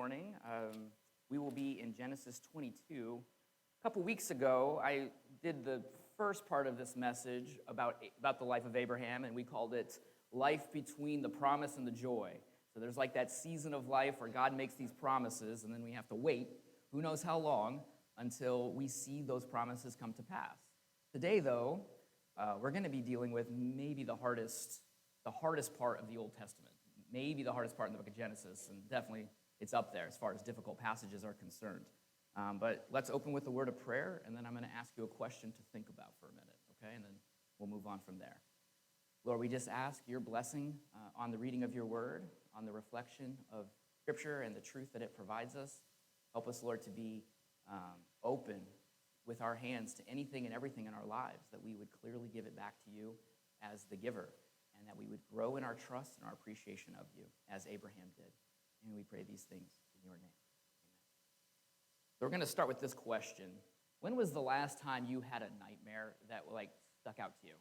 morning. We will be in Genesis 22. A couple weeks ago, I did the first part of this message about the life of Abraham, and we called it Life Between the Promise and the Joy. So there's like that season of life where God makes these promises, and then we have to wait, who knows how long, until we see those promises come to pass. Today, though, we're going to be dealing with maybe the hardest part of the Old Testament. Maybe the hardest part in the book of Genesis, and definitely it's up there as far as difficult passages are concerned. But let's open with a word of prayer, and then I'm going to ask you a question to think about for a minute, okay? And then we'll move on from there. Lord, we just ask your blessing on the reading of your word, on the reflection of Scripture and the truth that it provides us. Help us, Lord, to be open with our hands to anything and everything in our lives, that we would clearly give it back to you as the giver, and that we would grow in our trust and our appreciation of you, as Abraham did. And we pray these things in your name. Amen. So we're going to start with this question. When was the last time you had a nightmare that stuck out to you?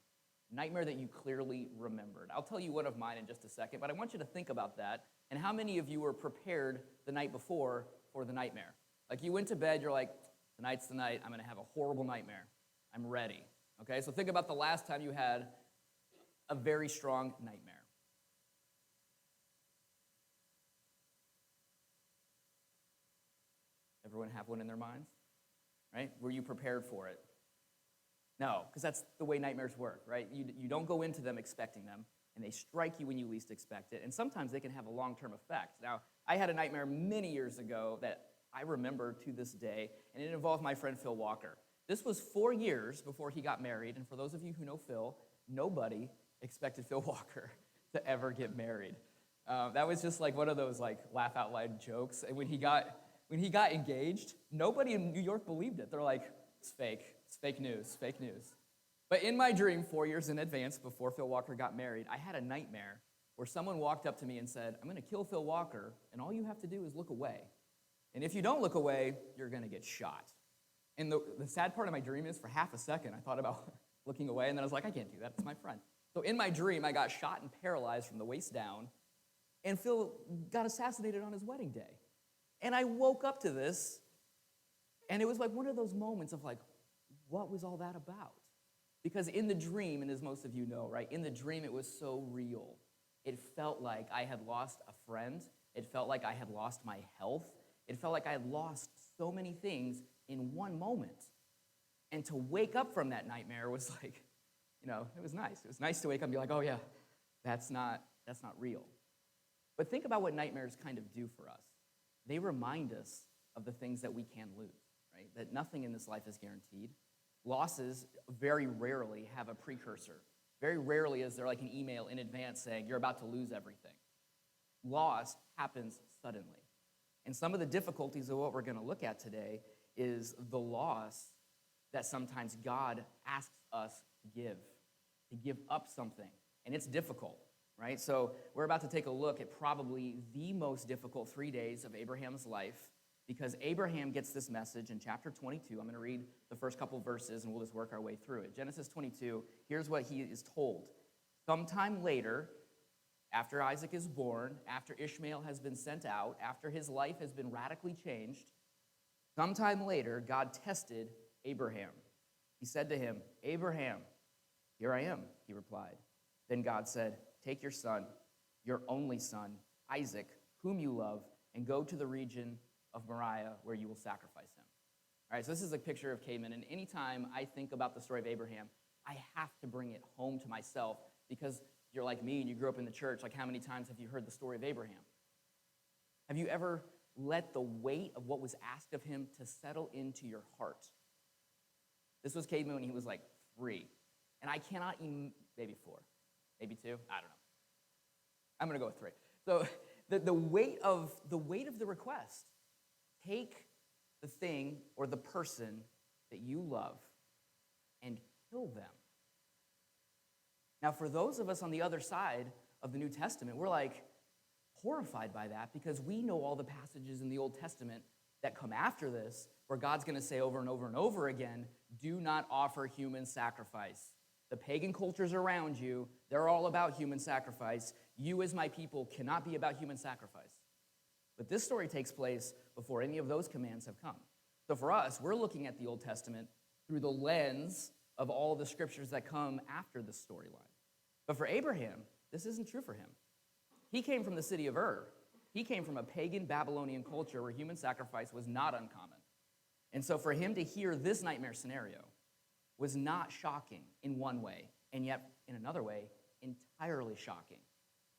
Nightmare that you clearly remembered. I'll tell you one of mine in just a second, but I want you to think about that. And how many of you were prepared the night before for the nightmare? Like you went to bed, you're like, tonight's the night, I'm going to have a horrible nightmare. I'm ready. Okay, so think about the last time you had a very strong nightmare. Everyone have one in their minds, right? Were you prepared for it? No, because that's the way nightmares work, right? You don't go into them expecting them, and they strike you when you least expect it, and sometimes they can have a long-term effect. Now, I had a nightmare many years ago that I remember to this day, and it involved my friend Phil Walker. This was 4 years before he got married, and for those of you who know Phil, nobody expected Phil Walker to ever get married. That was just like one of those like laugh out loud jokes. And when he got engaged, nobody in New York believed it. They're like, it's fake news. But in my dream, 4 years in advance, before Phil Walker got married, I had a nightmare where someone walked up to me and said, I'm going to kill Phil Walker, and all you have to do is look away. And if you don't look away, you're going to get shot. And the sad part of my dream is, for half a second, I thought about looking away, and then I was like, I can't do that. It's my friend. So in my dream, I got shot and paralyzed from the waist down, and Phil got assassinated on his wedding day. And I woke up to this, and it was like one of those moments of like, what was all that about? Because in the dream, and as most of you know, right, in the dream it was so real. It felt like I had lost a friend. It felt like I had lost my health. It felt like I had lost so many things in one moment. And to wake up from that nightmare was like, it was nice. It was nice to wake up and be like, oh yeah, that's not real. But think about what nightmares kind of do for us. They remind us of the things that we can lose, right? That nothing in this life is guaranteed. Losses very rarely have a precursor. Very rarely is there like an email in advance saying you're about to lose everything. Loss happens suddenly. And some of the difficulties of what we're going to look at today is the loss that sometimes God asks us to give up something. And it's difficult, right? So we're about to take a look at probably the most difficult 3 days of Abraham's life, because Abraham gets this message in chapter 22. I'm going to read the first couple verses, and we'll just work our way through it. Genesis 22, here's what he is told. Sometime later, after Isaac is born, after Ishmael has been sent out, after his life has been radically changed, sometime later, God tested Abraham. He said to him, Abraham, here I am, he replied. Then God said, take your son, your only son, Isaac, whom you love, and go to the region of Moriah where you will sacrifice him. All right, so this is a picture of Canaan, and anytime I think about the story of Abraham, I have to bring it home to myself, because you're like me and you grew up in the church. Like, how many times have you heard the story of Abraham? Have you ever let the weight of what was asked of him to settle into your heart? This was Caveman when he was like 3. And I cannot even, maybe 4, maybe 2, I don't know. I'm going to go with 3. So the weight of the request, take the thing or the person that you love and kill them. Now, for those of us on the other side of the New Testament, we're like horrified by that, because we know all the passages in the Old Testament that come after this, where God's going to say over and over and over again, do not offer human sacrifice. The pagan cultures around you, they're all about human sacrifice. You as my people cannot be about human sacrifice. But this story takes place before any of those commands have come. So for us, we're looking at the Old Testament through the lens of all the scriptures that come after the storyline. But for Abraham, this isn't true for him. He came from the city of Ur. He came from a pagan Babylonian culture where human sacrifice was not uncommon. And so for him to hear this nightmare scenario was not shocking in one way, and yet in another way, entirely shocking,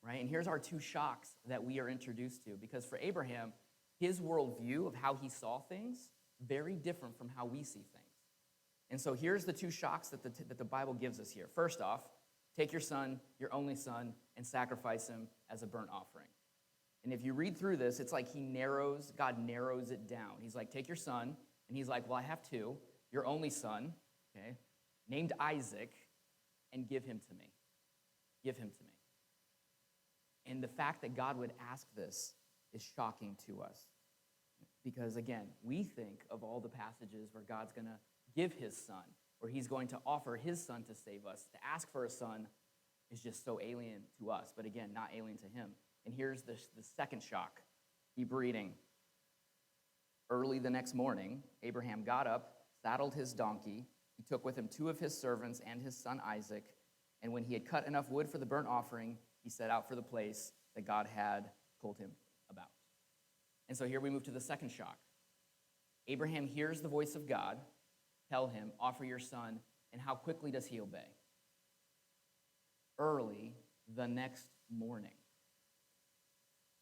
right? And here's our two shocks that we are introduced to, because for Abraham, his worldview of how he saw things, very different from how we see things. And so here's the two shocks that the Bible gives us here. First off, take your son, your only son, and sacrifice him as a burnt offering. And if you read through this, it's like God narrows it down. He's like, take your son, and he's like, well, I have two, your only son, okay, named Isaac, and give him to me. Give him to me. And the fact that God would ask this is shocking to us. Because again, we think of all the passages where God's going to give his son, where he's going to offer his son to save us. To ask for a son is just so alien to us, but again, not alien to him. And here's the second shock. Keep reading. Early the next morning, Abraham got up, saddled his donkey. He took with him two of his servants and his son Isaac. And when he had cut enough wood for the burnt offering, he set out for the place that God had told him about. And so here we move to the second shock. Abraham hears the voice of God tell him, offer your son, and how quickly does he obey? Early the next morning.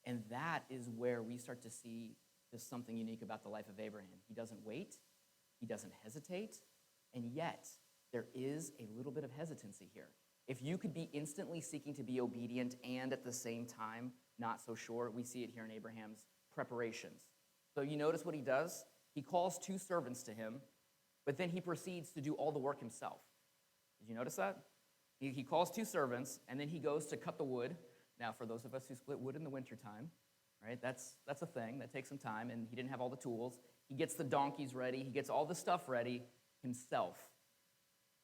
And that is where we start to see just something unique about the life of Abraham. He doesn't wait, he doesn't hesitate, and yet there is a little bit of hesitancy here. If you could be instantly seeking to be obedient and at the same time not so sure, we see it here in Abraham's preparations. So you notice what he does? He calls two servants to him, but then he proceeds to do all the work himself. Did you notice that? He calls two servants, and then he goes to cut the wood. Now, for those of us who split wood in the wintertime, right, that's a thing. That takes some time, and he didn't have all the tools. He gets the donkeys ready. He gets all the stuff ready himself.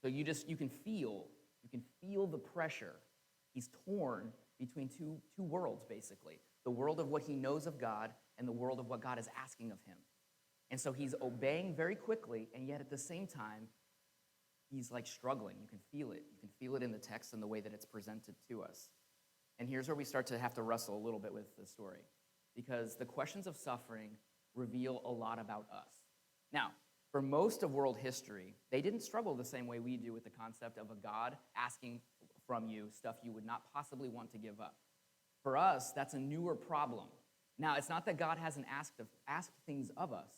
So you can feel the pressure. He's torn between two worlds, basically. The world of what he knows of God and the world of what God is asking of him. And so he's obeying very quickly, and yet at the same time, he's like struggling. You can feel it. You can feel it in the text and the way that it's presented to us. And here's where we start to have to wrestle a little bit with the story, because the questions of suffering reveal a lot about us. Now, for most of world history, they didn't struggle the same way we do with the concept of a God asking from you stuff you would not possibly want to give up. For us, that's a newer problem. Now, it's not that God hasn't asked things of us,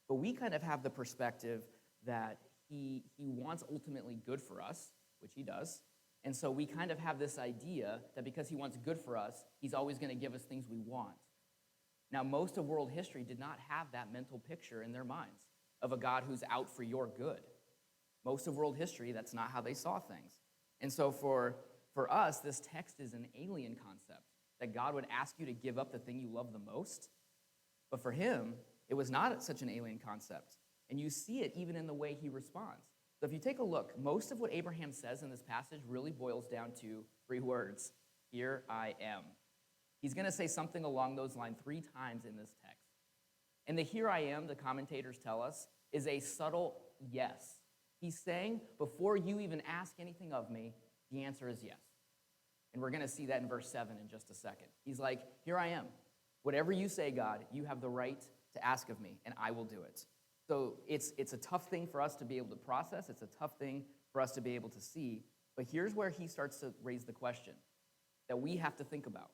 but we kind of have the perspective that he wants ultimately good for us, which he does. And so we kind of have this idea that because he wants good for us, he's always going to give us things we want. Now, most of world history did not have that mental picture in their minds of a God who's out for your good. Most of world history, that's not how they saw things. And so for us, this text is an alien concept, that God would ask you to give up the thing you love the most. But for him, it was not such an alien concept. And you see it even in the way he responds. So if you take a look, most of what Abraham says in this passage really boils down to three words: here I am. He's going to say something along those lines 3 times in this text. And the here I am, the commentators tell us, is a subtle yes. He's saying, before you even ask anything of me, the answer is yes. And we're going to see that in verse 7 in just a second. He's like, here I am. Whatever you say, God, you have the right to ask of me, and I will do it. So it's a tough thing for us to be able to process. It's a tough thing for us to be able to see. But here's where he starts to raise the question that we have to think about.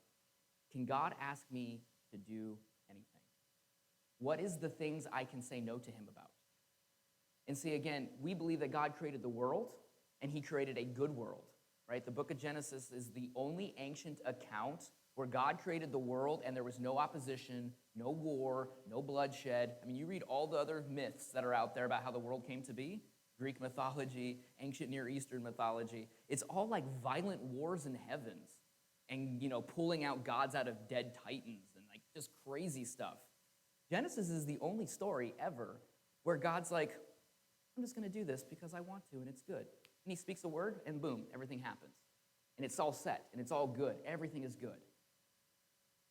Can God ask me to do anything? What is the things I can say no to him about? And see, again, we believe that God created the world, and he created a good world, right? The book of Genesis is the only ancient account where God created the world and there was no opposition, no war, no bloodshed. I mean, you read all the other myths that are out there about how the world came to be, Greek mythology, ancient Near Eastern mythology. It's all like violent wars in heavens and, pulling out gods out of dead titans and like just crazy stuff. Genesis is the only story ever where God's like, I'm just going to do this because I want to and it's good. And he speaks a word and boom, everything happens. And it's all set and it's all good. Everything is good.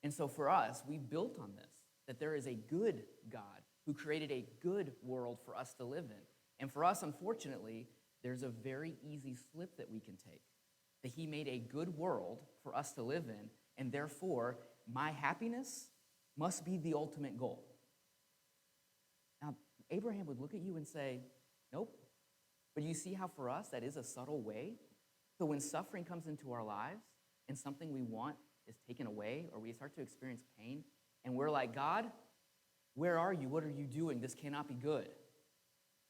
And so for us, we built on this. that there is a good God who created a good world for us to live in. And for us, unfortunately, there's a very easy slip that we can take. That he made a good world for us to live in, and therefore, my happiness must be the ultimate goal. Now, Abraham would look at you and say, nope. But you see how for us that is a subtle way? So when suffering comes into our lives and something we want is taken away, or we start to experience pain, and we're like, God, where are you? What are you doing? This cannot be good.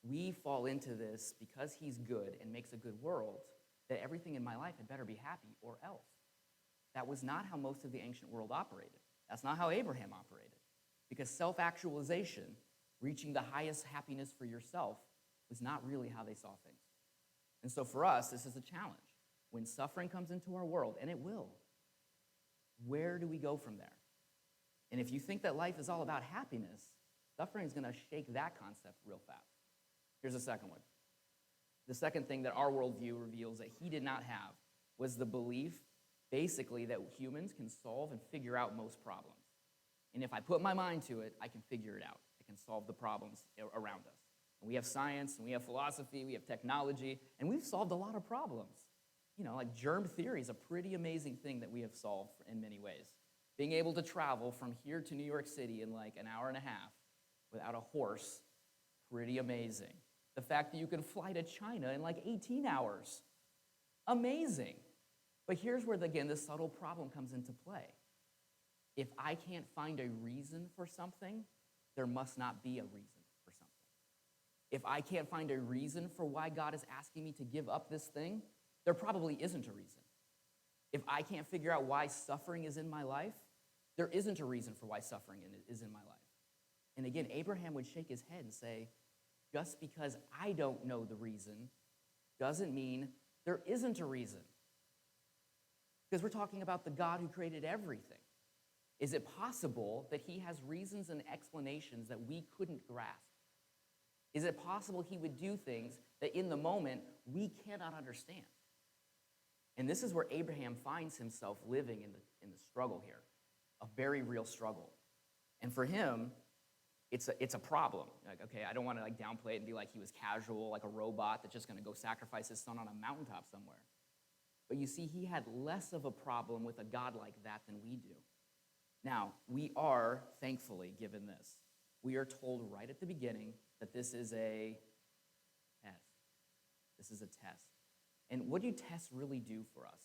We fall into this because he's good and makes a good world, that everything in my life had better be happy or else. That was not how most of the ancient world operated. That's not how Abraham operated. Because self-actualization, reaching the highest happiness for yourself, was not really how they saw things. And so for us, this is a challenge. When suffering comes into our world, and it will, where do we go from there? And if you think that life is all about happiness, suffering is going to shake that concept real fast. Here's the second one. The second thing that our worldview reveals that he did not have was the belief, basically, that humans can solve and figure out most problems. And if I put my mind to it, I can figure it out. I can solve the problems around us. And we have science, and we have philosophy, we have technology, and we've solved a lot of problems. Like germ theory is a pretty amazing thing that we have solved in many ways. Being able to travel from here to New York City in like an hour and a half without a horse, pretty amazing. The fact that you can fly to China in like 18 hours, amazing. But here's where, again, this subtle problem comes into play. If I can't find a reason for something, there must not be a reason for something. If I can't find a reason for why God is asking me to give up this thing, there probably isn't a reason. If I can't figure out why suffering is in my life, there isn't a reason for why suffering is in my life. And again, Abraham would shake his head and say, just because I don't know the reason doesn't mean there isn't a reason. Because we're talking about the God who created everything. Is it possible that he has reasons and explanations that we couldn't grasp? Is it possible he would do things that in the moment we cannot understand? And this is where Abraham finds himself living in the struggle here, a very real struggle. And for him, it's a problem. Like, okay, I don't want to downplay it and be like he was casual, like a robot that's just going to go sacrifice his son on a mountaintop somewhere. But you see, he had less of a problem with a God like that than we do. Now, we are, thankfully, given this. We are told right at the beginning that this is a test. This is a test. And what do tests really do for us?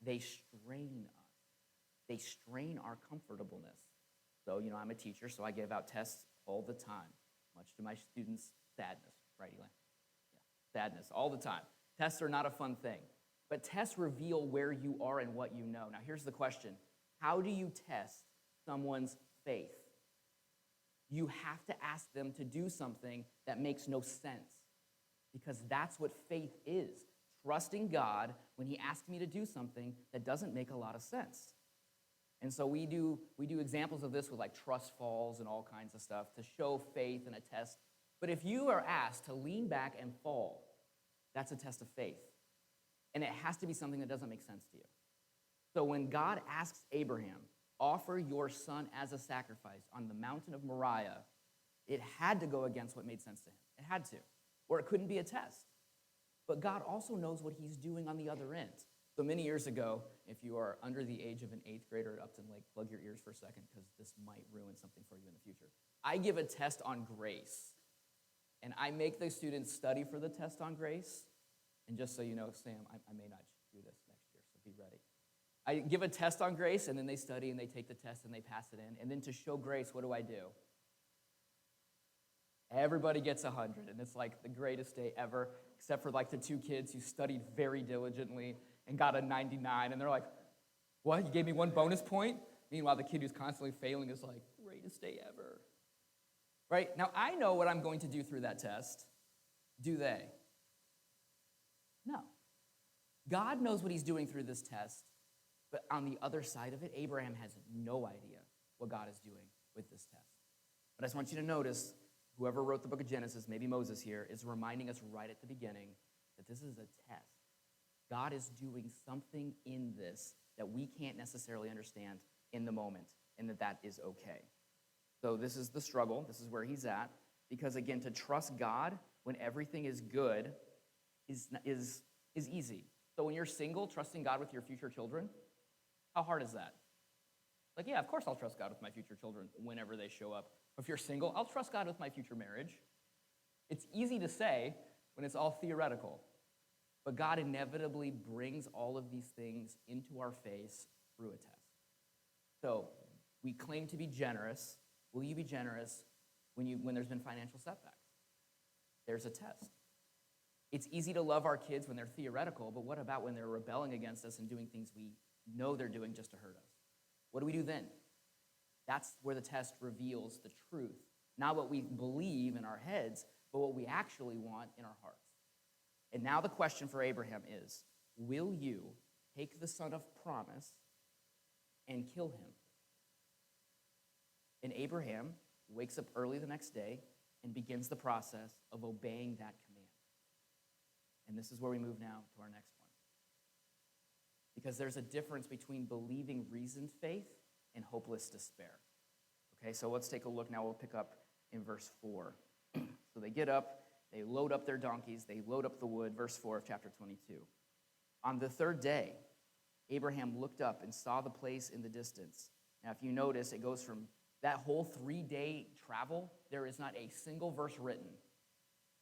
They strain us. They strain our comfortableness. So, I'm a teacher, so I give out tests all the time, much to my students' sadness, right, Eli? Yeah, sadness, all the time. Tests are not a fun thing, but tests reveal where you are and what you know. Now, here's the question. How do you test someone's faith? You have to ask them to do something that makes no sense, because that's what faith is. Trusting God when he asks me to do something that doesn't make a lot of sense. And so we do examples of this with trust falls and all kinds of stuff to show faith in a test. But if you are asked to lean back and fall, that's a test of faith. And it has to be something that doesn't make sense to you. So when God asks Abraham, offer your son as a sacrifice on the mountain of Moriah, it had to go against what made sense to him. It had to, or it couldn't be a test. But God also knows what he's doing on the other end. So many years ago, if you are under the age of an 8th grader at Upton Lake, plug your ears for a second because this might ruin something for you in the future. I give a test on grace, and I make the students study for the test on grace. And just so you know, Sam, I may not do this next year, so be ready. I give a test on grace, and then they study, and they take the test, and they pass it in. And then to show grace, what do? Everybody gets 100, and it's like the greatest day ever, except for the 2 kids who studied very diligently and got a 99, and they're like, what, you gave me 1 bonus point? Meanwhile, the kid who's constantly failing is like, greatest day ever. Right? Now, I know what I'm going to do through that test. Do they? No. God knows what he's doing through this test, but on the other side of it, Abraham has no idea what God is doing with this test. But I just want you to notice, whoever wrote the book of Genesis, maybe Moses here, is reminding us right at the beginning that this is a test. God is doing something in this that we can't necessarily understand in the moment, and that is okay. So this is the struggle. This is where he's at. Because again, to trust God when everything is good is easy. So when you're single, trusting God with your future children, how hard is that? Like, yeah, of course I'll trust God with my future children whenever they show up. If you're single, I'll trust God with my future marriage. It's easy to say when it's all theoretical. But God inevitably brings all of these things into our face through a test. So we claim to be generous. Will you be generous when there's been financial setbacks? There's a test. It's easy to love our kids when they're theoretical, but what about when they're rebelling against us and doing things we know they're doing just to hurt us? What do we do then? That's where the test reveals the truth. Not what we believe in our heads, but what we actually want in our hearts. And now the question for Abraham is, will you take the son of promise and kill him? And Abraham wakes up early the next day and begins the process of obeying that command. And this is where we move now to our next one. Because there's a difference between believing reasoned faith and hopeless despair. Okay, so let's take a look now. We'll pick up in verse 4. So they get up, they load up their donkeys, they load up the wood, verse 4 of chapter 22. On the third day, Abraham looked up and saw the place in the distance. Now, if you notice, it goes from that whole 3-day travel, there is not a single verse written.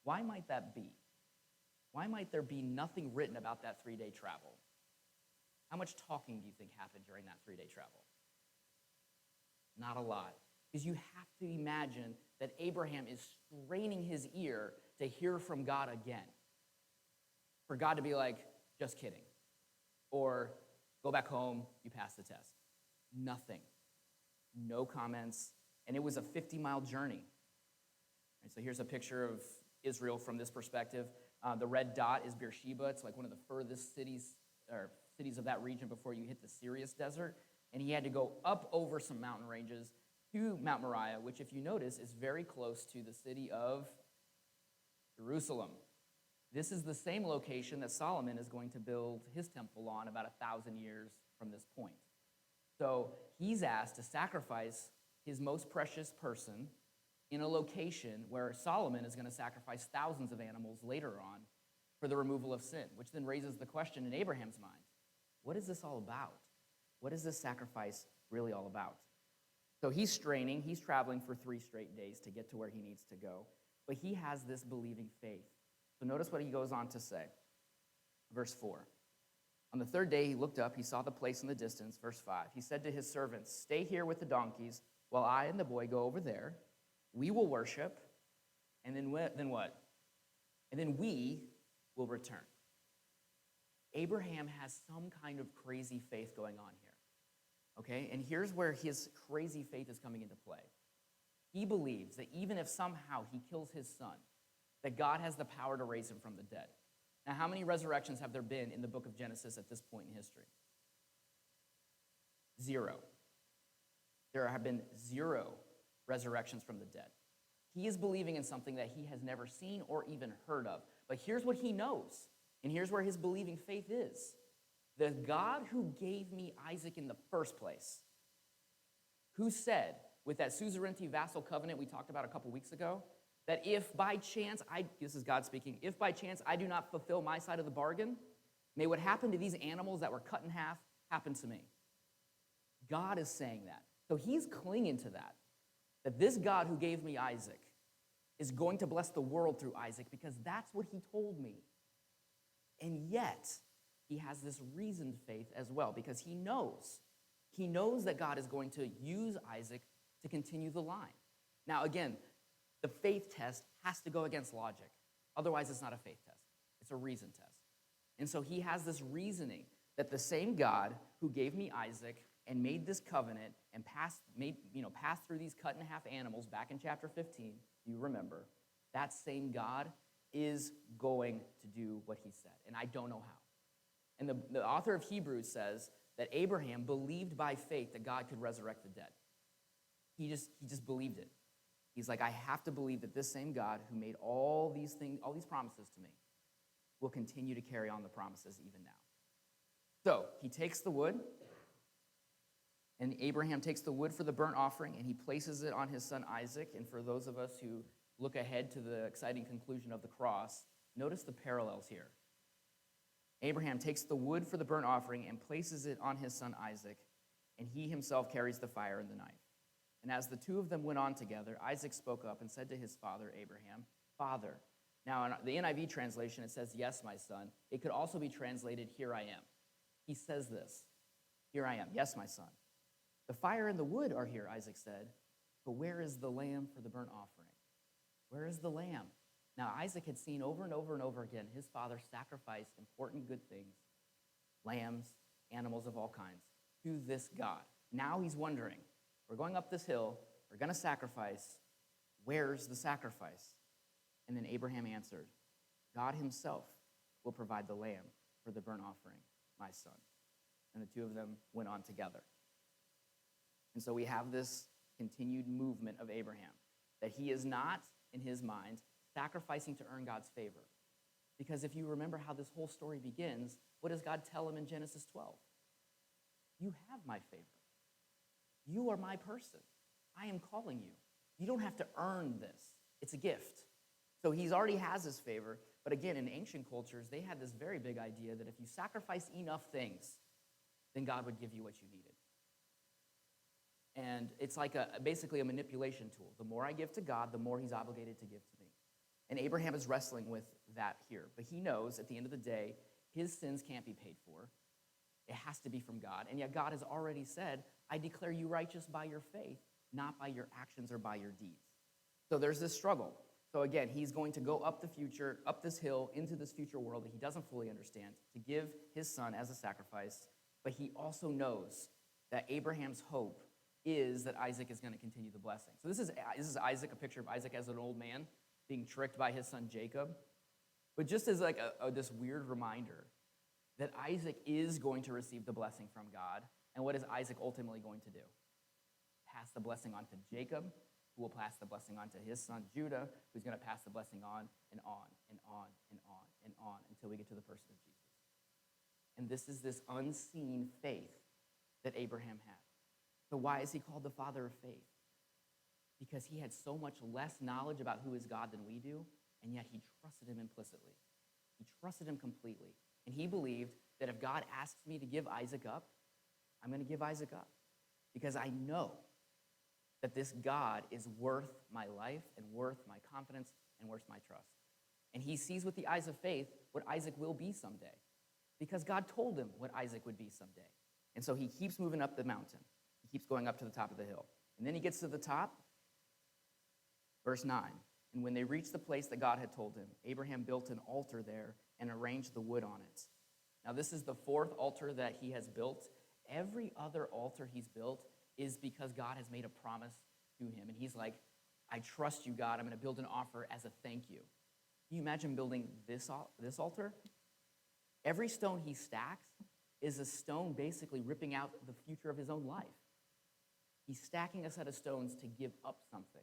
Why might that be? Why might there be nothing written about that 3-day travel? How much talking do you think happened during that 3-day travel? Not a lot. Because you have to imagine that Abraham is straining his ear to hear from God again. For God to be like, just kidding. Or go back home, you passed the test. Nothing. No comments. And it was a 50-mile journey. And so here's a picture of Israel from this perspective. The red dot is Beersheba. It's like one of the furthest cities of that region before you hit the Sirius Desert. And he had to go up over some mountain ranges to Mount Moriah, which, if you notice, is very close to the city of Jerusalem. This is the same location that Solomon is going to build his temple on about 1,000 years from this point. So he's asked to sacrifice his most precious person in a location where Solomon is going to sacrifice thousands of animals later on for the removal of sin, which then raises the question in Abraham's mind, what is this all about? What is this sacrifice really all about? So he's straining, he's traveling for 3 straight days to get to where he needs to go, but he has this believing faith. So notice what he goes on to say. Verse 4. On the third day he looked up, he saw the place in the distance. Verse 5. He said to his servants, stay here with the donkeys while I and the boy go over there. We will worship, and then what? And then we will return. Abraham has some kind of crazy faith going on here. Okay? And here's where his crazy faith is coming into play. He believes that even if somehow he kills his son, that God has the power to raise him from the dead. Now, how many resurrections have there been in the book of Genesis at this point in history? 0. There have been 0 resurrections from the dead. He is believing in something that he has never seen or even heard of. But here's what he knows, and here's where his believing faith is. The God who gave me Isaac in the first place, who said, with that suzerainty vassal covenant we talked about a couple weeks ago, that if by chance, this is God speaking, if by chance I do not fulfill my side of the bargain, may what happened to these animals that were cut in half happen to me. God is saying that. So he's clinging to that this God who gave me Isaac is going to bless the world through Isaac because that's what he told me. And yet, he has this reasoned faith as well because he knows that God is going to use Isaac to continue the line. Now, again, the faith test has to go against logic. Otherwise, it's not a faith test. It's a reason test. And so he has this reasoning that the same God who gave me Isaac and made this covenant and passed through these cut-in-half animals back in chapter 15, you remember, that same God is going to do what he said. And I don't know how. And the author of Hebrews says that Abraham believed by faith that God could resurrect the dead. He just believed it. He's like, I have to believe that this same God who made all these things, all these promises to me, will continue to carry on the promises even now. So he takes the wood, And Abraham takes the wood for the burnt offering and he places it on his son Isaac. And for those of us who look ahead to the exciting conclusion of the cross, notice the parallels here. Abraham takes the wood for the burnt offering and places it on his son Isaac, and he himself carries the fire and the knife. And as the two of them went on together, Isaac spoke up and said to his father, Abraham, Father. Now, in the NIV translation, it says, yes, my son. It could also be translated, here I am. He says this, here I am, yes, my son. The fire and the wood are here, Isaac said, but where is the lamb for the burnt offering? Where is the lamb? Now, Isaac had seen over and over and over again his father sacrifice important good things, lambs, animals of all kinds, to this God. Now he's wondering, we're going up this hill, we're going to sacrifice, where's the sacrifice? And then Abraham answered, God himself will provide the lamb for the burnt offering, my son. And the two of them went on together. And so we have this continued movement of Abraham, that he is not, in his mind, sacrificing to earn God's favor. Because if you remember how this whole story begins, what does God tell him in Genesis 12? You have my favor. You are my person. I am calling you. You don't have to earn this. It's a gift. So he already has his favor. But again, in ancient cultures, they had this very big idea that if you sacrifice enough things, then God would give you what you needed. And it's like basically a manipulation tool. The more I give to God, the more he's obligated to give to me. And Abraham is wrestling with that here. But he knows at the end of the day, his sins can't be paid for. It has to be from God. And yet God has already said, I declare you righteous by your faith, not by your actions or by your deeds. So there's this struggle. So again, he's going to go up this hill, into this future world that he doesn't fully understand, to give his son as a sacrifice. But he also knows that Abraham's hope is that Isaac is going to continue the blessing. So this is Isaac, a picture of Isaac as an old man being tricked by his son Jacob. But just as like this weird reminder that Isaac is going to receive the blessing from God. And what is Isaac ultimately going to do? Pass the blessing on to Jacob, who will pass the blessing on to his son Judah, who's going to pass the blessing on and on and on and on and on until we get to the person of Jesus. And this is this unseen faith that Abraham had. So why is he called the father of faith? Because he had so much less knowledge about who is God than we do, and yet he trusted him implicitly. He trusted him completely. And he believed that if God asks me to give Isaac up, I'm going to give Isaac up. Because I know that this God is worth my life and worth my confidence and worth my trust. And he sees with the eyes of faith what Isaac will be someday. Because God told him what Isaac would be someday. And so he keeps moving up the mountain. He keeps going up to the top of the hill. And then he gets to the top. Verse 9. And when they reached the place that God had told him, Abraham built an altar there and arranged the wood on it. Now, this is the fourth altar that he has built. Every other altar he's built is because God has made a promise to him. And he's like, I trust you, God. I'm going to build an offer as a thank you. Can you imagine building this altar? Every stone he stacks is a stone basically ripping out the future of his own life. He's stacking a set of stones to give up something,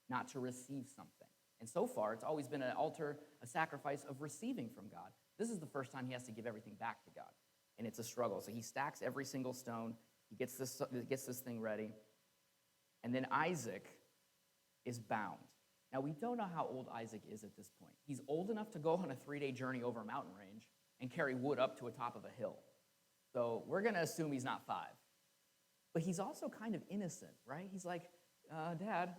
not to receive something. And so far, it's always been an altar, a sacrifice of receiving from God. This is the first time he has to give everything back to God. And it's a struggle. So he stacks every single stone. He gets this thing ready. And then Isaac is bound. Now, we don't know how old Isaac is at this point. He's old enough to go on a 3-day journey over a mountain range and carry wood up to a top of a hill. So we're going to assume he's not 5. But he's also kind of innocent, right? He's like, Dad,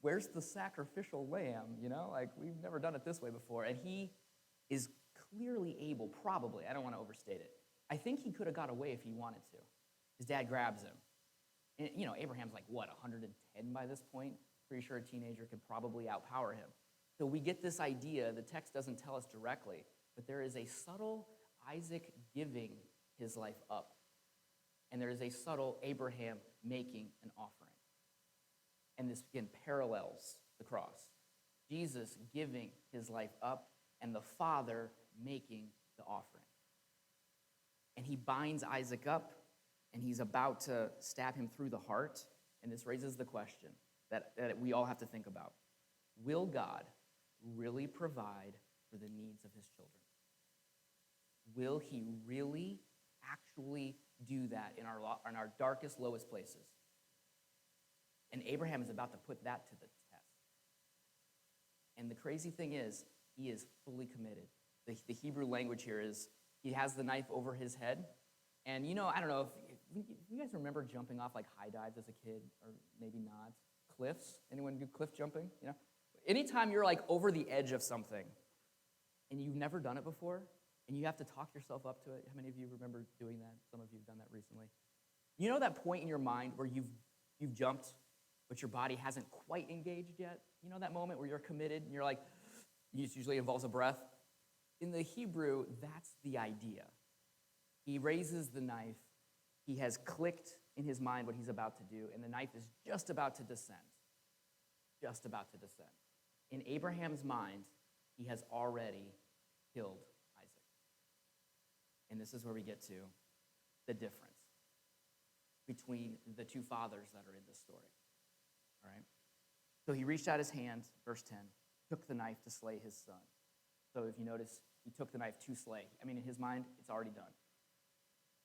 where's the sacrificial lamb? You know, like, we've never done it this way before. And he is clearly able, probably, I don't want to overstate it. I think he could have got away if he wanted to. His dad grabs him. And, you know, Abraham's like, 110 by this point? Pretty sure a teenager could probably outpower him. So we get this idea, the text doesn't tell us directly, but there is a subtle Isaac giving his life up. And there is a subtle Abraham making an offering. And this, again, parallels the cross. Jesus giving his life up and the Father making the offering. And he binds Isaac up, and he's about to stab him through the heart. And this raises the question that we all have to think about. Will God really provide for the needs of his children? Will he really actually do that in our darkest, lowest places. And Abraham is about to put that to the test. And the crazy thing is, he is fully committed. The Hebrew language here is, he has the knife over his head. And I don't know if you guys remember jumping off like high dives as a kid, or maybe not. Cliffs, anyone do cliff jumping? Anytime you're like over the edge of something and you've never done it before and you have to talk yourself up to it. How many of you remember doing that? Some of you have done that recently. You know that point in your mind where you've jumped, but your body hasn't quite engaged yet? You know that moment where you're committed and you're like, it usually involves a breath? In the Hebrew, that's the idea. He raises the knife. He has clicked in his mind what he's about to do, and the knife is just about to descend. Just about to descend. In Abraham's mind, he has already killed Isaac. And this is where we get to the difference between the two fathers that are in this story. All right? So he reached out his hand, verse 10, took the knife to slay his son. So if you notice, he took the knife to slay. In his mind, it's already done.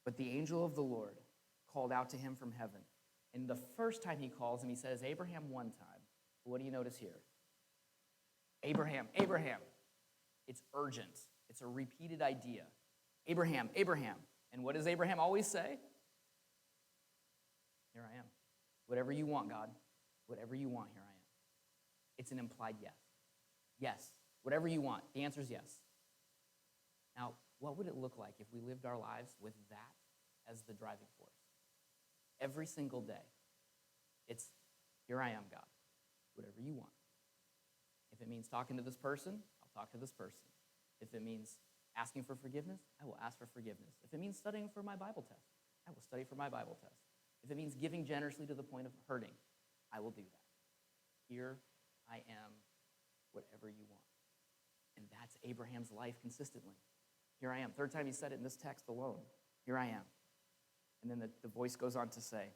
But the angel of the Lord called out to him from heaven. And the first time he calls him, he says, Abraham, one time. But what do you notice here? Abraham, Abraham. It's urgent. It's a repeated idea. Abraham, Abraham. And what does Abraham always say? Here I am. Whatever you want, God. Whatever you want, here I am. It's an implied yes. Yes. Whatever you want. The answer is yes. Now, what would it look like if we lived our lives with that as the driving force? Every single day, it's, here I am, God. Whatever you want. If it means talking to this person, I'll talk to this person. If it means asking for forgiveness, I will ask for forgiveness. If it means studying for my Bible test, I will study for my Bible test. If it means giving generously to the point of hurting, I will do that. Here I am, whatever you want. And that's Abraham's life consistently. Here I am. Third time he said it in this text alone. Here I am. And then the voice goes on to say,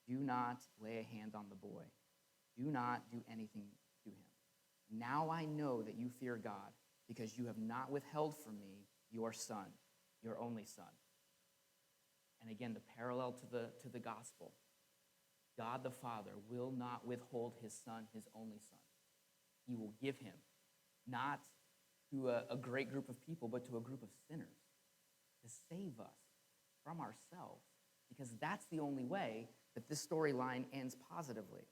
do not lay a hand on the boy. Do not do anything to him. Now I know that you fear God, because you have not withheld from me your son, your only son. And again, the parallel to the gospel. God the Father will not withhold his son, his only son. He will give him, not to a great group of people, but to a group of sinners, to save us from ourselves. Because that's the only way that this storyline ends positively.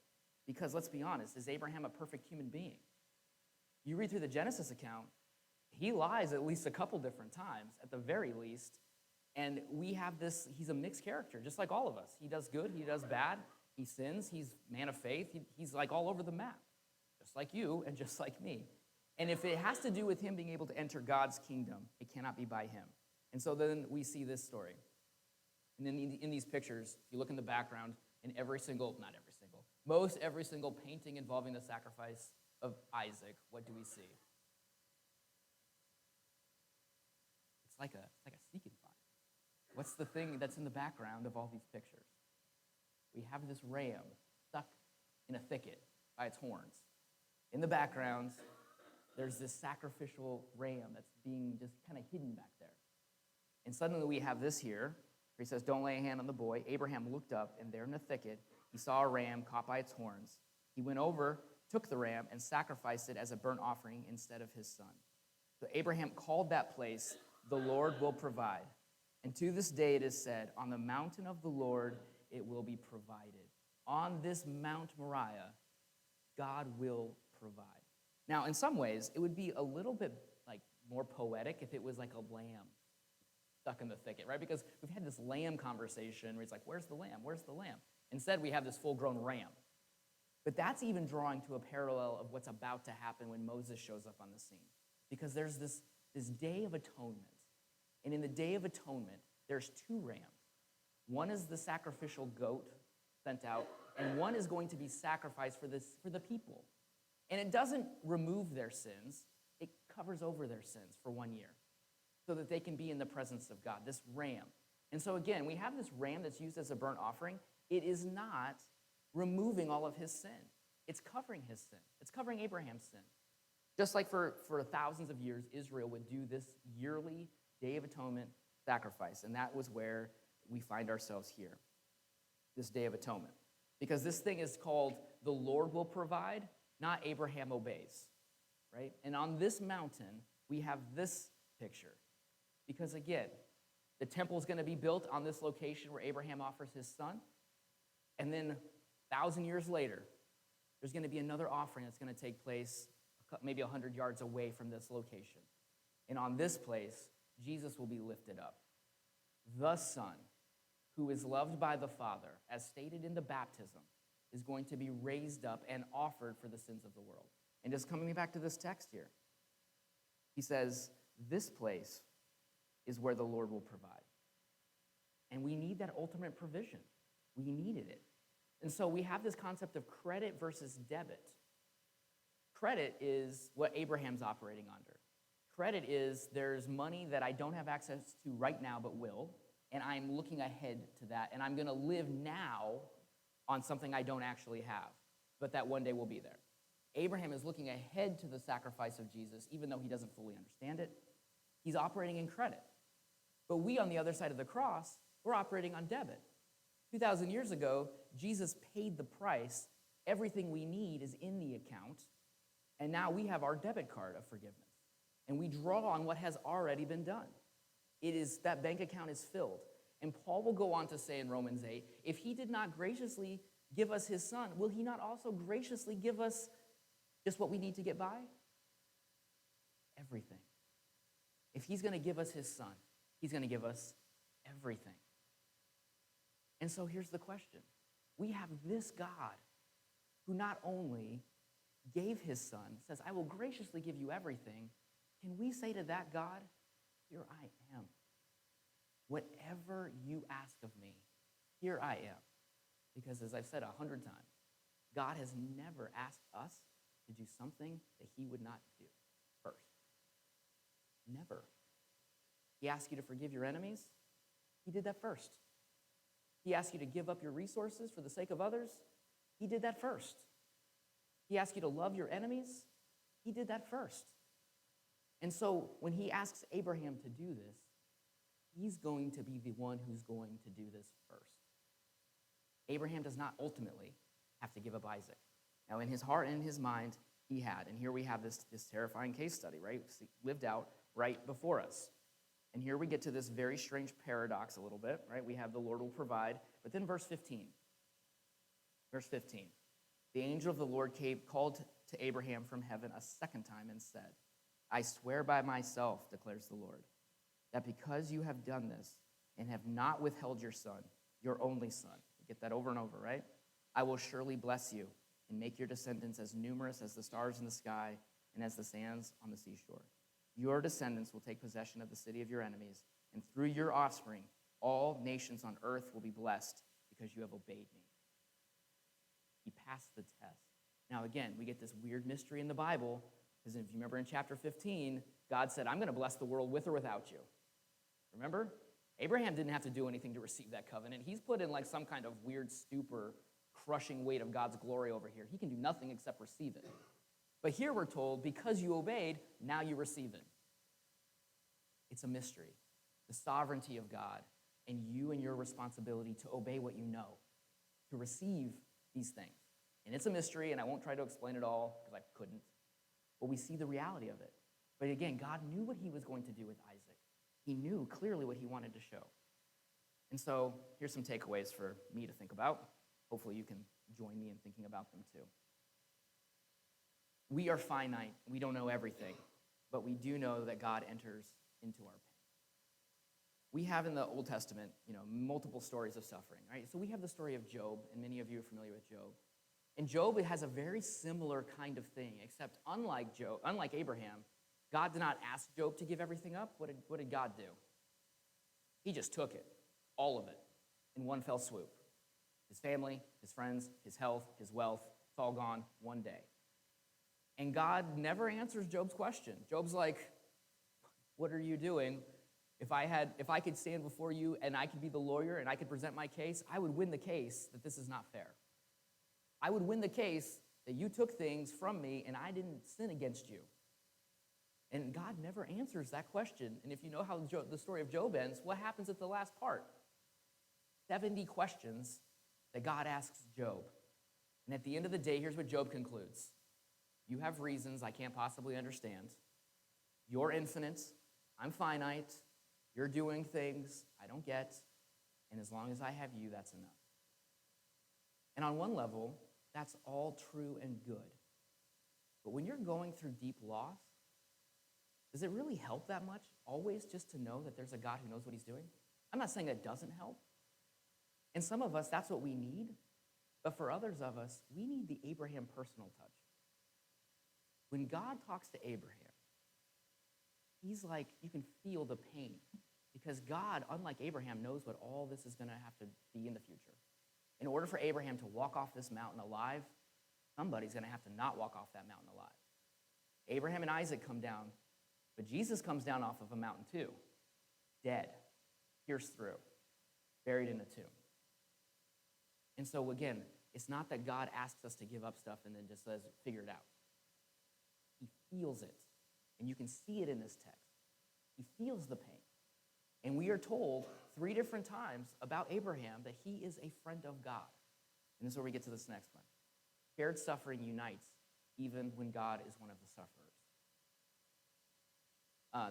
Because let's be honest, is Abraham a perfect human being? You read through the Genesis account, he lies at least a couple different times, at the very least. And we have this, he's a mixed character, just like all of us. He does good, he does bad, he sins, he's a man of faith, he's like all over the map, just like you and just like me. And if it has to do with him being able to enter God's kingdom, it cannot be by him. And so then we see this story. And then in these pictures, if you look in the background, in most every single painting involving the sacrifice of Isaac, what do we see? It's like a seek and find. What's the thing that's in the background of all these pictures? We have this ram stuck in a thicket by its horns. In the background, there's this sacrificial ram that's being just kind of hidden back there. And suddenly we have this here, where he says, don't lay a hand on the boy. Abraham looked up, and there in the thicket, he saw a ram caught by its horns. He went over, took the ram, and sacrificed it as a burnt offering instead of his son. So Abraham called that place, the Lord will provide. And to this day it is said, on the mountain of the Lord it will be provided. On this Mount Moriah, God will provide. Now, in some ways, it would be a little bit like more poetic if it was like a lamb stuck in the thicket, right? Because we've had this lamb conversation where it's like, where's the lamb? Where's the lamb? Instead, we have this full-grown ram. But that's even drawing to a parallel of what's about to happen when Moses shows up on the scene. Because there's this Day of Atonement. And in the Day of Atonement, there's two rams. One is the sacrificial goat sent out, and one is going to be sacrificed for the people. And it doesn't remove their sins. It covers over their sins for 1 year so that they can be in the presence of God, this ram. And so again, we have this ram that's used as a burnt offering. It is not removing all of his sin. It's covering his sin. It's covering Abraham's sin. Just like for thousands of years, Israel would do this yearly Day of Atonement sacrifice. And that was where we find ourselves here, this Day of Atonement. Because this thing is called the Lord will provide, not Abraham obeys, right? And on this mountain, we have this picture. Because again, the temple is going to be built on this location where Abraham offers his son. And then 1,000 years later, there's going to be another offering that's going to take place maybe 100 yards away from this location. And on this place, Jesus will be lifted up. The Son, who is loved by the Father, as stated in the baptism, is going to be raised up and offered for the sins of the world. And just coming back to this text here, he says, this place is where the Lord will provide. And we need that ultimate provision. We needed it. And so we have this concept of credit versus debit. Credit is what Abraham's operating under. Credit is there's money that I don't have access to right now but will, and I'm looking ahead to that, and I'm going to live now on something I don't actually have, but that one day will be there. Abraham is looking ahead to the sacrifice of Jesus, even though he doesn't fully understand it. He's operating in credit. But we, on the other side of the cross, we're operating on debit. 2,000 years ago, Jesus paid the price. Everything we need is in the account, and now we have our debit card of forgiveness. And we draw on what has already been done. It is that bank account is filled. And Paul will go on to say in Romans 8, if he did not graciously give us his son, will he not also graciously give us just what we need to get by? Everything. If he's going to give us his son, he's going to give us everything. And so here's the question. We have this God who not only gave his son, says, I will graciously give you everything. Can we say to that God, here I am. Whatever you ask of me, here I am. Because as I've said 100 times, God has never asked us to do something that he would not do first. Never. He asked you to forgive your enemies. He did that first. He asked you to give up your resources for the sake of others. He did that first. He asked you to love your enemies. He did that first. And so when he asks Abraham to do this, he's going to be the one who's going to do this first. Abraham does not ultimately have to give up Isaac. Now, in his heart and in his mind, he had. And here we have this terrifying case study, right? Lived out right before us. And here we get to this very strange paradox a little bit, right? We have the Lord will provide. But then verse 15. Verse 15. The angel of the Lord called to Abraham from heaven a second time and said, I swear by myself, declares the Lord, that because you have done this and have not withheld your son, your only son, you get that over and over, right? I will surely bless you and make your descendants as numerous as the stars in the sky and as the sands on the seashore. Your descendants will take possession of the city of your enemies, and through your offspring, all nations on earth will be blessed because you have obeyed me. He passed the test. Now, again, we get this weird mystery in the Bible, because if you remember in chapter 15, God said, I'm going to bless the world with or without you. Remember? Abraham didn't have to do anything to receive that covenant. He's put in like some kind of weird stupor, crushing weight of God's glory over here. He can do nothing except receive it. But here we're told, because you obeyed, now you receive it. It's a mystery. The sovereignty of God, and you and your responsibility to obey what you know, to receive these things. And it's a mystery, and I won't try to explain it all, because I couldn't. But we see the reality of it. But again, God knew what he was going to do with Isaac. He knew clearly what he wanted to show. And so here's some takeaways for me to think about. Hopefully you can join me in thinking about them too. We are finite. We don't know everything. But we do know that God enters into our pain. We have in the Old Testament, multiple stories of suffering, right? So we have the story of Job, and many of you are familiar with Job. And Job has a very similar kind of thing, except unlike Abraham, God did not ask Job to give everything up. What did God do? He just took it, all of it, in one fell swoop. His family, his friends, his health, his wealth, it's all gone one day. And God never answers Job's question. Job's like, what are you doing? If I could stand before you and I could be the lawyer and I could present my case, I would win the case that this is not fair. I would win the case that you took things from me and I didn't sin against you. And God never answers that question. And if you know how the story of Job ends, what happens at the last part? 70 questions that God asks Job. And at the end of the day, here's what Job concludes. You have reasons I can't possibly understand. You're infinite. I'm finite. You're doing things I don't get. And as long as I have you, that's enough. And on one level, that's all true and good. But when you're going through deep loss, does it really help that much always just to know that there's a God who knows what he's doing? I'm not saying that doesn't help. And some of us, that's what we need. But for others of us, we need the Abraham personal touch. When God talks to Abraham, he's like, you can feel the pain. Because God, unlike Abraham, knows what all this is going to have to be in the future. In order for Abraham to walk off this mountain alive, somebody's going to have to not walk off that mountain alive. Abraham and Isaac come down, but Jesus comes down off of a mountain too, dead, pierced through, buried in a tomb. And so again, it's not that God asks us to give up stuff and then just says, figure it out. He feels it, and you can see it in this text. He feels the pain. And we are told 3 different times about Abraham that he is a friend of God. And this is where we get to this next one. Shared suffering unites even when God is one of the sufferers.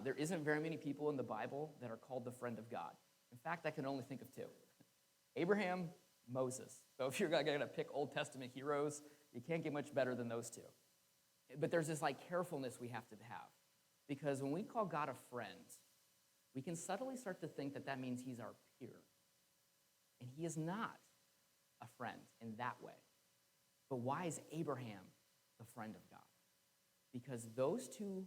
There isn't very many people in the Bible that are called the friend of God. In fact, I can only think of 2. Abraham, Moses. So if you're going to pick Old Testament heroes, you can't get much better than those 2. But there's this carefulness we have to have. Because when we call God a friend, we can subtly start to think that means he's our peer. And he is not a friend in that way. But why is Abraham the friend of God? Because those 2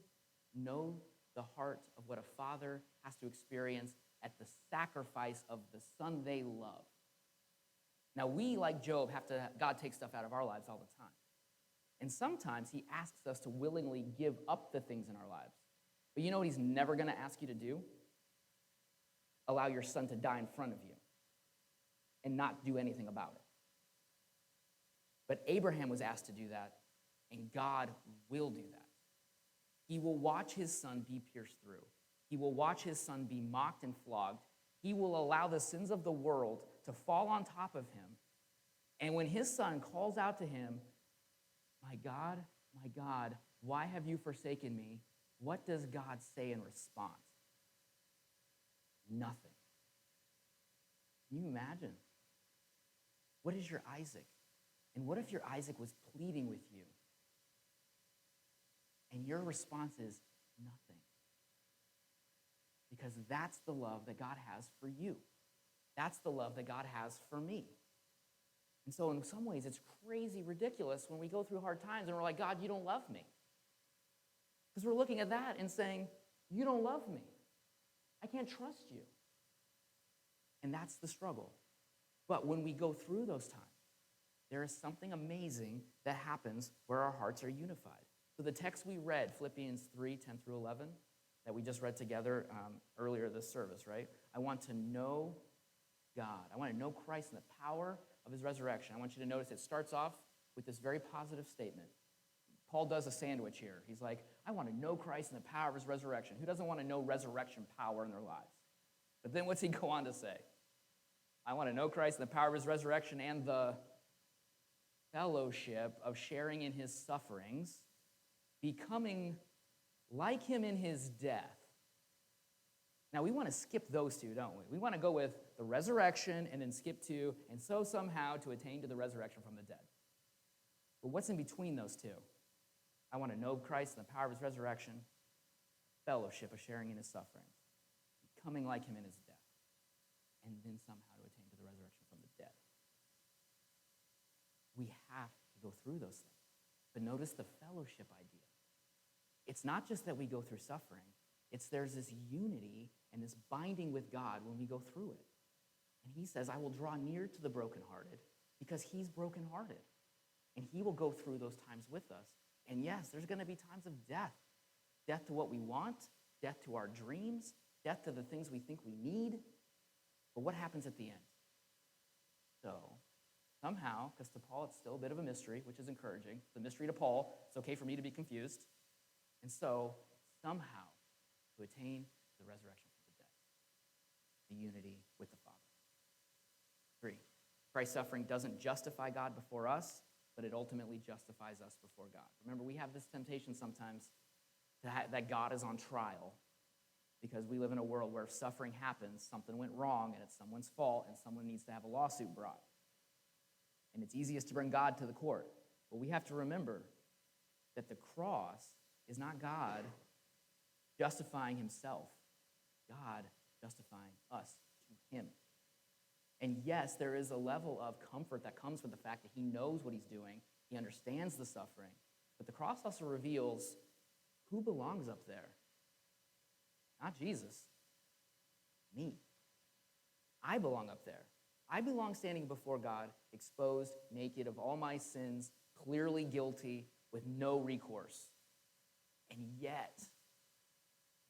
know the heart of what a father has to experience at the sacrifice of the son they love. Now, we, like Job, God takes stuff out of our lives all the time. And sometimes he asks us to willingly give up the things in our lives. But you know what he's never going to ask you to do? Allow your son to die in front of you and not do anything about it. But Abraham was asked to do that, and God will do that. He will watch his son be pierced through. He will watch his son be mocked and flogged. He will allow the sins of the world to fall on top of him. And when his son calls out to him, my God, why have you forsaken me? What does God say in response? Nothing. Can you imagine? What is your Isaac? And what if your Isaac was pleading with you? And your response is nothing. Because that's the love that God has for you. That's the love that God has for me. And so in some ways, it's crazy ridiculous when we go through hard times and we're like, God, you don't love me. Because we're looking at that and saying, you don't love me. I can't trust you. And that's the struggle. But when we go through those times, there is something amazing that happens where our hearts are unified. So the text we read, Philippians 3, 10 through 11, that we just read together earlier this service, right? I want to know God. I want to know Christ and the power of his resurrection. I want you to notice it starts off with this very positive statement. Paul does a sandwich here. He's like, I want to know Christ and the power of his resurrection. Who doesn't want to know resurrection power in their lives? But then what's he go on to say? I want to know Christ and the power of his resurrection and the fellowship of sharing in his sufferings, becoming like him in his death. Now, we want to skip those 2, don't we? We want to go with the resurrection and then skip 2, and so somehow to attain to the resurrection from the dead. But what's in between those 2? I want to know Christ and the power of his resurrection, fellowship of sharing in his sufferings, becoming like him in his death, and then somehow to attain to the resurrection from the dead. We have to go through those things. But notice the fellowship idea. It's not just that we go through suffering. There's this unity and this binding with God when we go through it. And he says, I will draw near to the brokenhearted because he's brokenhearted. And he will go through those times with us. And yes, there's going to be times of death. Death to what we want, death to our dreams, death to the things we think we need. But what happens at the end? So, somehow, because to Paul it's still a bit of a mystery, which is encouraging. It's a mystery to Paul. It's okay for me to be confused. And so, somehow, to attain the resurrection from the dead, the unity with the Father. Christ's suffering doesn't justify God before us, but it ultimately justifies us before God. Remember, we have this temptation sometimes that God is on trial because we live in a world where if suffering happens, something went wrong, and it's someone's fault, and someone needs to have a lawsuit brought. And it's easiest to bring God to the court. But we have to remember that the cross is not God justifying himself, God justifying us to him. And yes, there is a level of comfort that comes with the fact that he knows what he's doing, he understands the suffering, but the cross also reveals who belongs up there. Not Jesus, me. I belong up there. I belong standing before God, exposed, naked of all my sins, clearly guilty, with no recourse. And yet,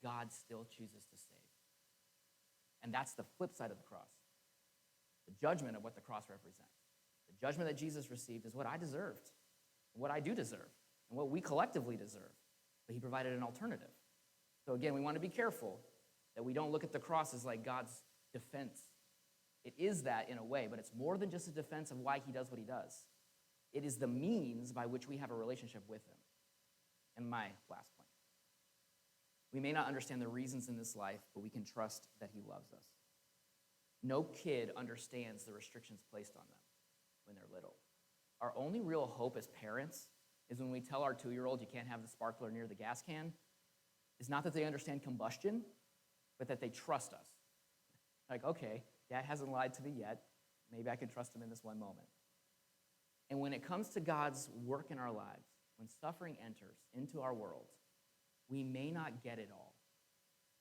God still chooses to save. And that's the flip side of the cross. The judgment of what the cross represents. The judgment that Jesus received is what I deserved, what I do deserve, and what we collectively deserve. But he provided an alternative. So again, we want to be careful that we don't look at the cross as like God's defense. It is that in a way, but it's more than just a defense of why he does what he does. It is the means by which we have a relationship with him. And my last point. We may not understand the reasons in this life, but we can trust that he loves us. No kid understands the restrictions placed on them when they're little. Our only real hope as parents is when we tell our 2-year-old you can't have the sparkler near the gas can, is not that they understand combustion, but that they trust us. Like, okay, Dad hasn't lied to me yet. Maybe I can trust him in this one moment. And when it comes to God's work in our lives, when suffering enters into our world, we may not get it all.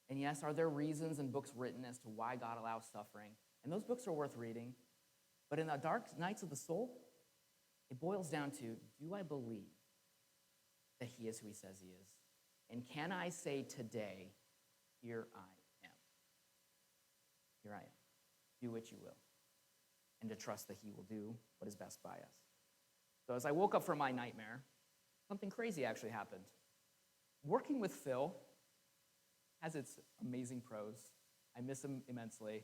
And yes, are there reasons and books written as to why God allows suffering? And those books are worth reading. But in the dark nights of the soul, it boils down to, do I believe that he is who he says he is? And can I say today, here I am. Here I am. Do what you will. And to trust that he will do what is best by us. So as I woke up from my nightmare, something crazy actually happened. Working with Phil has its amazing pros. I miss him immensely.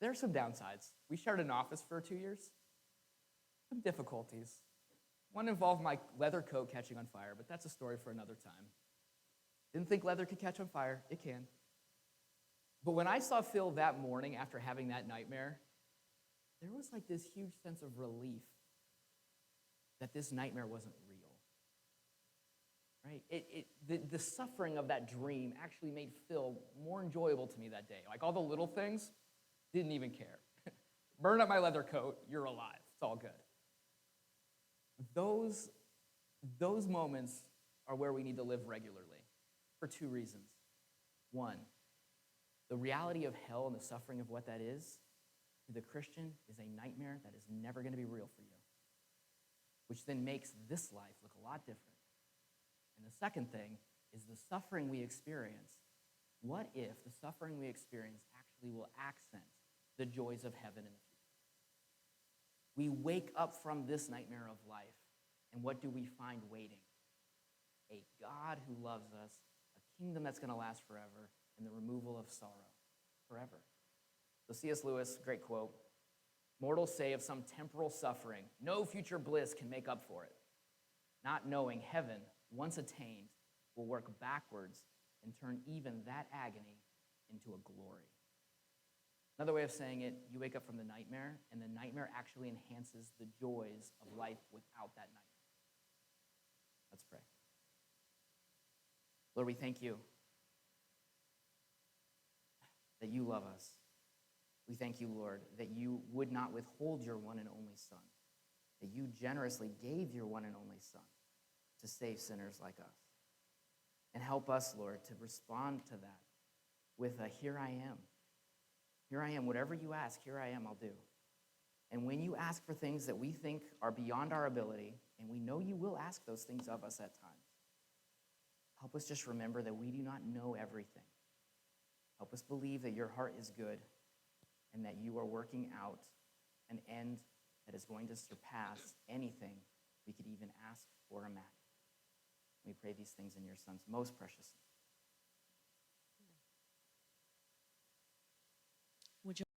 There are some downsides. We shared an office for 2 years. Some difficulties. One involved my leather coat catching on fire, but that's a story for another time. Didn't think leather could catch on fire. It can. But when I saw Phil that morning after having that nightmare, there was like this huge sense of relief that this nightmare wasn't real. Right? The suffering of that dream actually made Phil more enjoyable to me that day. Like all the little things, didn't even care. Burn up my leather coat, you're alive. It's all good. Those moments are where we need to live regularly for 2 reasons. One, the reality of hell and the suffering of what that is, to the Christian, is a nightmare that is never going to be real for you, which then makes this life look a lot different. And the second thing is the suffering we experience. What if the suffering we experience actually will accent the joys of heaven in the future? We wake up from this nightmare of life, and what do we find waiting? A God who loves us, a kingdom that's going to last forever, and the removal of sorrow forever. So C.S. Lewis, great quote, "Mortals say of some temporal suffering, no future bliss can make up for it, not knowing heaven, once attained, will work backwards and turn even that agony into a glory." Another way of saying it, you wake up from the nightmare, and the nightmare actually enhances the joys of life without that nightmare. Let's pray. Lord, we thank you that you love us. We thank you, Lord, that you would not withhold your one and only Son, that you generously gave your one and only Son to save sinners like us. And help us, Lord, to respond to that with a here I am. Here I am. Whatever you ask, here I am, I'll do. And when you ask for things that we think are beyond our ability, and we know you will ask those things of us at times, help us just remember that we do not know everything. Help us believe that your heart is good and that you are working out an end that is going to surpass anything we could even ask or imagine. We pray these things in your Son's most precious name.